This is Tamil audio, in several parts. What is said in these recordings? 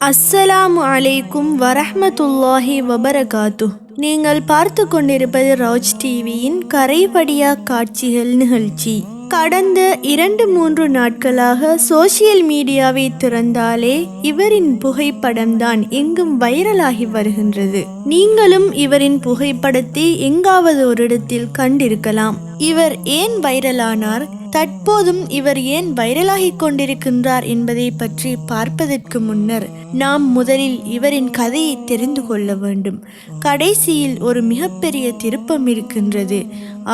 அஸ்ஸலாமு அலைக்கும் வரஹ்மத்துல்லாஹி வபரகாத்து. நீங்கள் பார்த்து கொண்டிருப்பது ரவுஜ் டிவியின் கரைபடியா காட்சிகள் நிகழ்ச்சி. கடந்த 2-3 நாட்களாக சோசியல் மீடியாவை திறந்தாலே இவரின் புகைப்படம்தான் எங்கும் வைரலாகி வருகின்றது. நீங்களும் இவரின் புகைப்படத்தை எங்காவது ஒரு இடத்தில் கண்டிருக்கலாம். இவர் ஏன் வைரலானார், தற்போதும் இவர் ஏன் வைரலாகி கொண்டிருக்கின்றார் என்பதை பற்றி பார்ப்பதற்கு முன்னர் நாம் முதலில் இவரின் கதையை தெரிந்து கொள்ள வேண்டும். கடைசியில் ஒரு மிகப்பெரிய திருப்பம் இருக்கின்றது.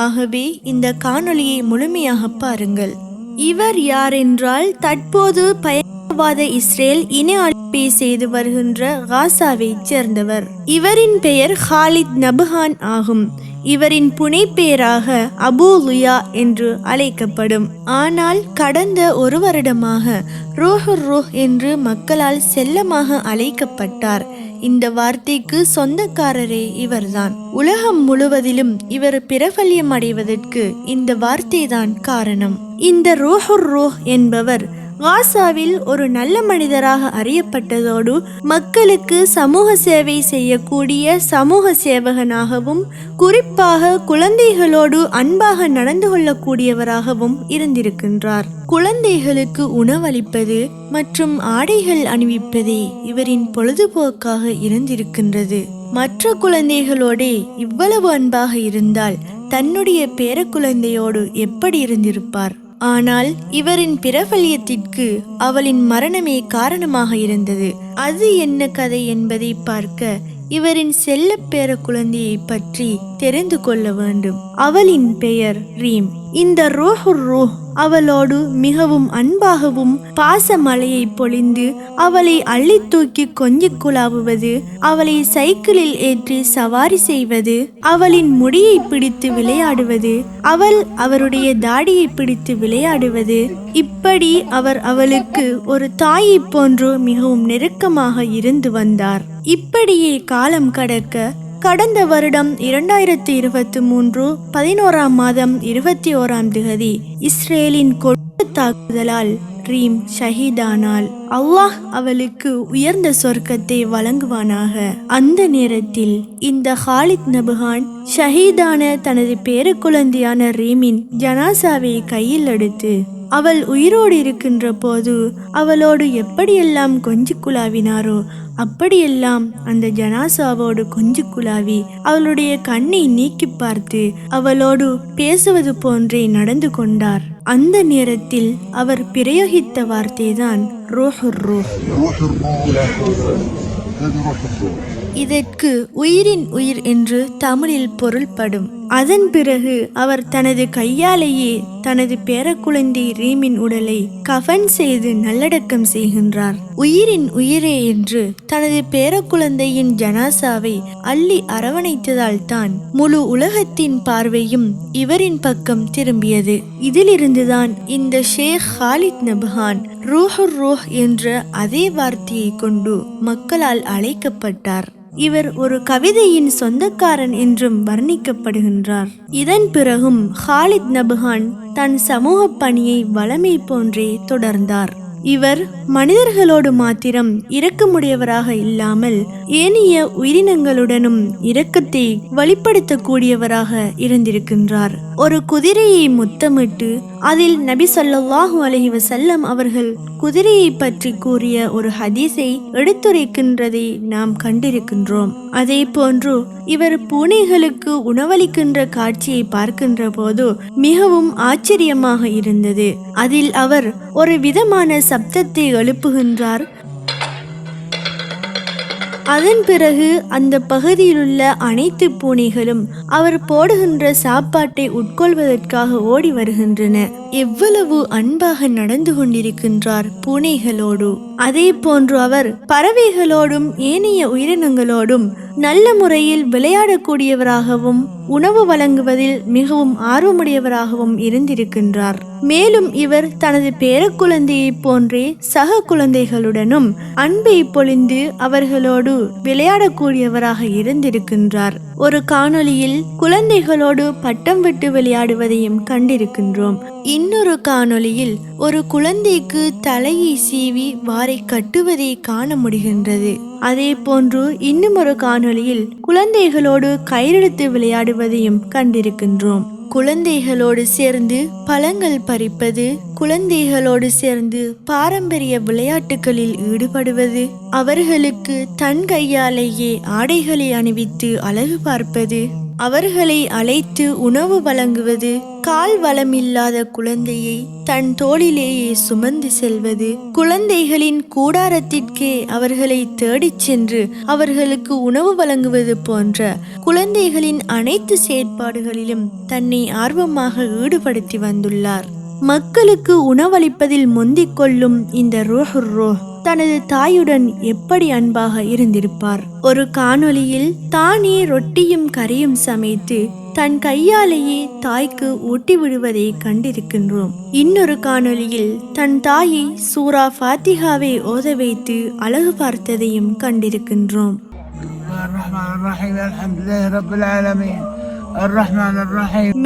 ஆகவே இந்த காணொளியை முழுமையாக பாருங்கள். இவர் யார் என்றால், தற்போது பயங்கரவாத இஸ்ரேல் இன அழிப்பை செய்து வருகின்ற காசாவைச் சேர்ந்தவர். இவரின் பெயர் ஹாலித் நபுஹான் ஆகும். இவரின் புனைப்பெயராக அபூ லுயா என்று அழைக்கப்படும். ஆனால் கடந்த 1 வருடமாக ரூஹுர் ரூஹ் என்று மக்களால் செல்லமாக அழைக்கப்பட்டார். இந்த வார்த்தைக்கு சொந்தக்காரரே இவர்தான். உலகம் முழுவதிலும் இவர் பிரபல்யம் அடைவதற்கு இந்த வார்த்தை தான் காரணம். இந்த ரூஹுர் ரூஹ் என்பவர் காசாவில் ஒரு நல்ல மனிதராக அறியப்பட்டதோடு மக்களுக்கு சமூக சேவை செய்யக்கூடிய சமூக சேவகனாகவும், குறிப்பாக குழந்தைகளோடு அன்பாக நடந்து கொள்ளக்கூடியவராகவும் இருந்திருக்கின்றார். குழந்தைகளுக்கு உணவளிப்பது மற்றும் ஆடைகள் அணிவிப்பதே இவரின் பொழுதுபோக்காக இருந்திருக்கின்றது. மற்ற குழந்தைகளோடே இவ்வளவு அன்பாக இருந்தால் தன்னுடைய பேரக்குழந்தையோடு எப்படி இருந்திருப்பார்? ஆனால் இவரின் பிரபல்யத்திற்கு அவளின் மரணமே காரணமாக இருந்தது. அது என்ன கதை என்பதை பார்க்க இவரின் செல்ல பேர குழந்தையை பற்றி தெரிந்து கொள்ள வேண்டும். அவளின் பெயர் ரீம். இந்த ரூஹுர் ரூஹ் அவளோடு மிகவும் அன்பாகவும் பாசமழையை பொழிந்து அவளை அள்ளி தூக்கி கொஞ்சிக் குழாவுவது, அவளை சைக்கிளில் ஏற்றி சவாரி செய்வது, அவளின் முடியை பிடித்து விளையாடுவது, அவருடைய தாடியை பிடித்து விளையாடுவது, இப்படி அவளுக்கு ஒரு தாயை போன்று மிகவும் நெருக்கமாக இருந்து வந்தார். இப்படியே காலம் கடக்க கடந்த வருடம் 2023 11ஆம் மாதம் 21ஆம் திகதி இஸ்ரேலின் கொடிய தாக்குதலால் ரீம் ஷஹீதானாள். அல்லாஹ் அவளுக்கு உயர்ந்த சொர்க்கத்தை வழங்குவானாக. அந்த நேரத்தில் இந்த ஹாலித் நபுஹான் ஷஹீதான தனது பேரக்குழந்தையான ரீமின் ஜனாசாவை கையில் எடுத்து அவள் உயிரோடு இருக்கின்ற போது அவளோடு எப்படியெல்லாம் கொஞ்சி குழாவினாரோ அப்படியெல்லாம் அந்த ஜனாசாவோடு கொஞ்சி குழாவி அவளுடைய கண்ணை நீக்கி பார்த்து அவளோடு பேசுவது போன்றே நடந்து கொண்டார். அந்த நேரத்தில் அவர் பிரயோகித்த வார்த்தைதான் ரூஹுர் ரூஹ். இதற்கு உயிரின் உயிர் என்று தமிழில் பொருள்படும். அதன் பிறகு அவர் தனது கையாலேயே தனது பேரக்குழந்தை ரீமின் உடலை கஃன் செய்து நல்லடக்கம் செய்கின்றார். உயிரின் உயிரே என்று தனது பேரக்குழந்தையின் ஜனாசாவை அள்ளி அரவணைத்ததால் தான் முழு உலகத்தின் பார்வையும் இவரின் பக்கம் திரும்பியது. இதிலிருந்துதான் இந்த ஷேக் ஹாலித் நபுஹான் ரூஹுர் ரூஹ் என்ற அதே வார்த்தையை கொண்டு மக்களால் அழைக்கப்பட்டார். இவர் ஒரு கவிதையின் சொந்தக்காரன் என்றும் வர்ணிக்கப்படுகின்றார். இதன் பிறகும் ஹாலித் நபுஹான் தன் சமூக பணியை வளமை போன்றே தொடர்ந்தார். இவர் மனிதர்களோடு மாத்திரம் இரக்கமுடையவராக இல்லாமல் ஏனைய உயிரினங்களுடனும் இரக்கத்தை வெளிப்படுத்தக்கூடியவராக இருந்திருக்கின்றார். ஒரு குதிரையை முத்தமிட்டு அதில் நபி ஸல்லல்லாஹு அலைஹி வஸல்லம் அவர்கள் குதிரையை பற்றி கூறிய ஒரு ஹதீஸை எடுத்துரைக்கின்றதை நாம் கண்டிருக்கின்றோம். அதே போன்று இவர் பூனைகளுக்கு உணவளிக்கின்ற காட்சியை பார்க்கின்ற போது மிகவும் ஆச்சரியமாக இருந்தது. அதில் அவர் ஒரு விதமான சப்தத்தை எழுப்புகின்றார். அதன் பிறகு அந்த பகுதியிலுள்ள அனைத்து பூனைகளும் அவர் போடுகின்ற சாப்பாட்டை உட்கொள்வதற்காக ஓடி வருகின்றன. எவ்வளவு அன்பாக நடந்து கொண்டிருக்கின்றார் பூனைகளோடு. அதே போன்று அவர் பறவைகளோடும் ஏனைய உயிரினங்களோடும் நல்ல முறையில் விளையாடக்கூடியவராகவும் உணவு வழங்குவதில் மிகவும் ஆர்வமுடையவராகவும் இருந்திருக்கின்றார். மேலும் இவர் தனது பேரக்குழந்தையை போன்றே சக குழந்தைகளுடனும் அன்பை பொழிந்து அவர்களோடு விளையாடக்கூடியவராக இருந்திருக்கின்றார். ஒரு காணொளியில் குழந்தைகளோடு பட்டம் விட்டு விளையாடுவதையும் கண்டிருக்கின்றோம். இன்னொரு காணொளியில் ஒரு குழந்தைக்கு தலையை சீவி வாரை கட்டுவதை காண முடிகின்றது. அதே போன்று இன்னும் ஒரு காணொளியில் குழந்தைகளோடு கயிறெடுத்து விளையாடுவதையும் கண்டிருக்கின்றோம். குழந்தைகளோடு சேர்ந்து பழங்கள் பறிப்பது, குழந்தைகளோடு சேர்ந்து பாரம்பரிய விளையாட்டுகளில் ஈடுபடுவது, அவர்களுக்கு தன் கையாலேயே ஆடைகளை அணிவித்து அழகு பார்ப்பது, அவர்களை அழைத்து உணவு வழங்குவது, கால் வளமில்லாத குழந்தையை தன் தோளிலேயே சுமந்து செல்வது, குழந்தைகளின் கூடாரத்திற்கே அவர்களை தேடிச் சென்று அவர்களுக்கு உணவு வழங்குவது போன்ற குழந்தைகளின் அனைத்து செயற்பாடுகளிலும் தன்னை ஆர்வமாக ஈடுபடுத்தி வந்துள்ளார். மக்களுக்கு உணவளிப்பதில் முந்திக் கொள்ளும் இந்த ரூஹுர் தனது தாயுடன் எப்படி அன்பாக இருந்திருப்பார். ஒரு காணொளியில் தானே ரொட்டியும் கறியும் சமைத்து தன் கையாலேயே தாய்க்கு ஊட்டி விடுவதை கண்டிருக்கின்றோம். இன்னொரு காணொளியில் தன் தாயை சூரா ஃபாத்திஹாவை ஓத வைத்து அழகு பார்த்ததையும் கண்டிருக்கின்றோம்.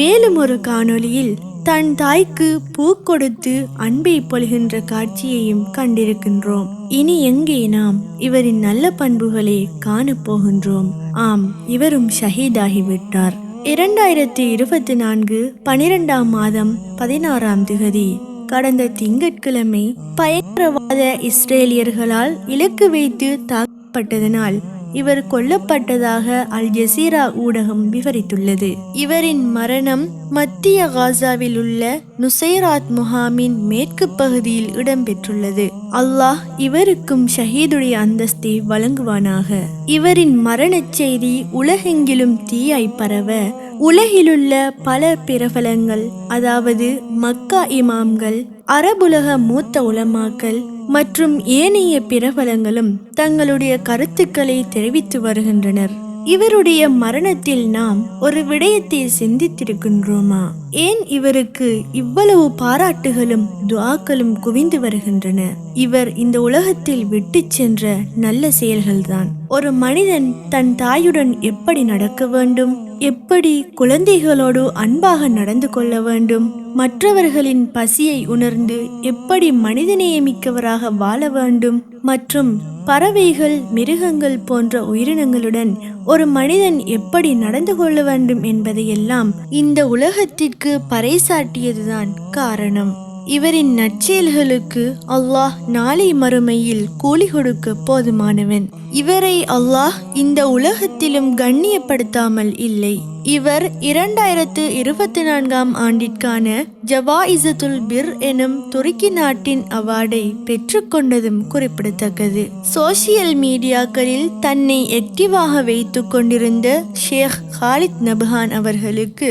மேலும் ஒரு காணொளியில் தன் தாய்க்கு பூ கொடுத்து அன்பை பொழிகின்ற காட்சியையும் கண்டிருக்கின்றோம். இனி எங்கே நாம் இவரின் நல்ல பண்புகளை காணப்போகின்றோம். ஆம், இவரும் ஷஹீதாகிவிட்டார். 2024 12ஆம் மாதம் 16ஆம் திகதி கடந்த திங்கட்கிழமை பயங்கரவாத இஸ்ரேலியர்களால் இலக்கு வைத்து தாக்கப்பட்டதனால் இவர் கொல்லப்பட்டதாக அல் ஜசீரா ஊடகம் விவரித்துள்ளது. இவரின் மரணம் மத்திய காசாவில் உள்ள நுசைராத் முகாமின் மேற்கு பகுதியில் இடம்பெற்றுள்ளது. அல்லாஹ் இவருக்கும் ஷஹீதுடைய அந்தஸ்தை வழங்குவானாக. இவரின் மரணச் செய்தி உலகெங்கிலும் தீயாய் பரவ உலகிலுள்ள பல பிரபலங்கள், அதாவது மக்கா இமாம்கள், அரபுலக மூத்த உலமாக்கள் மற்றும் ஏனைய பிரபலங்களும் தங்களுடைய கருத்துக்களை தெரிவித்து வருகின்றனர். இவருடைய மரணத்தில் நாம் ஒரு விடயத்தை சிந்தித்திருக்கின்றோமா? ஏன் இவருக்கு இவ்வளவு பாராட்டுகளும் துஆக்களும் குவிந்து வருகின்றன? இவர் இந்த உலகத்தில் விட்டு சென்ற நல்ல செயல்கள்தான். ஒரு மனிதன் தன் தாயுடன் எப்படி நடக்க வேண்டும், எப்படி குழந்தைகளோடு அன்பாக நடந்து கொள்ள வேண்டும், மற்றவர்களின் பசியை உணர்ந்து எப்படி மனிதநேயமிக்கவராக வாழ வேண்டும், மற்றும் பறவைகள், மிருகங்கள் போன்ற உயிரினங்களுடன் ஒரு மனிதன் எப்படி நடந்து கொள்ள வேண்டும் என்பதையெல்லாம் இந்த உலகத்திற்கு பறைசாட்டியதுதான் காரணம். இவரின் நற்செயல்களுக்கு அல்லாஹ் நாளை மறுமையில் கூலி கொடுக்க போதுமானவன். இவரை அல்லாஹ் இந்த உலகத்திலும் கண்ணியப்படுத்தாமல் இல்லை. இவர் 2024ஆம் ஆண்டிற்கான ஜவாஇசத்துல் பிர் எனும் துருக்கி நாட்டின் அவார்டை பெற்றுக்கொண்டதும் குறிப்பிடத்தக்கது. சோசியல் மீடியாக்களில் தன்னை ஆக்டிவாக வைத்து கொண்டிருந்த ஷேக் ஹாலித் நபஹான் அவர்களுக்கு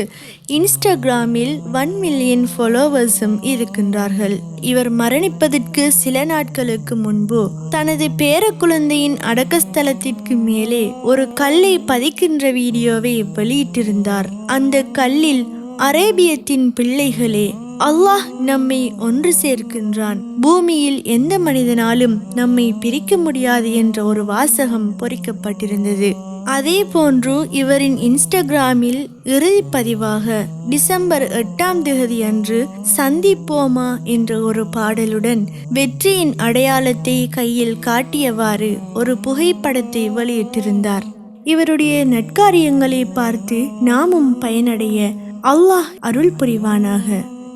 இன்ஸ்டாகிராமில் 1 மில்லியன் ஃபாலோவர்ஸும் இருக்கின்றார்கள். இவர் மரணிப்பதற்கு சில நாட்களுக்கு முன்பு தனது பேரக்குழந்தையின் அடக்கஸ்தலத்திற்கு மேலே ஒரு கல்லை பதிக்கின்ற வீடியோவை வெளியிட்டிருந்தார். அந்த கல்லில் அரேபியத்தின் பிள்ளைகளே, அல்லாஹ் நம்மை ஒன்று சேர்க்கின்றான், பூமியில் எந்த மனிதனாலும் நம்மை பிரிக்க முடியாது என்ற ஒரு வாசகம் பொறிக்கப்பட்டிருந்தது. அதே போன்று இவரின் இன்ஸ்டாகிராமில் இறுதி பதிவாக டிசம்பர் 8ஆம் தேதி அன்று சந்திப்போமா என்ற ஒரு பாடலுடன் வெற்றியின் அடையாளத்தை கையில் காட்டியவாறு ஒரு புகைப்படத்தை வெளியிட்டிருந்தார். இவருடைய நற்காரியங்களை பார்த்து நாமும் பயனடைய அல்லாஹ் அருள் புரிவானாக.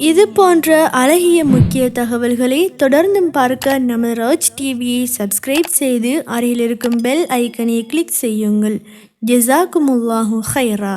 இது போன்ற அழகிய முக்கிய தகவல்களை தொடர்ந்தும் பார்க்க நமது ராஜ் டிவியை சப்ஸ்கிரைப் செய்து அருகில் இருக்கும் பெல் ஐக்கனை கிளிக் செய்யுங்கள். ஜஸாக்குமுல்லாஹு ஹைரா.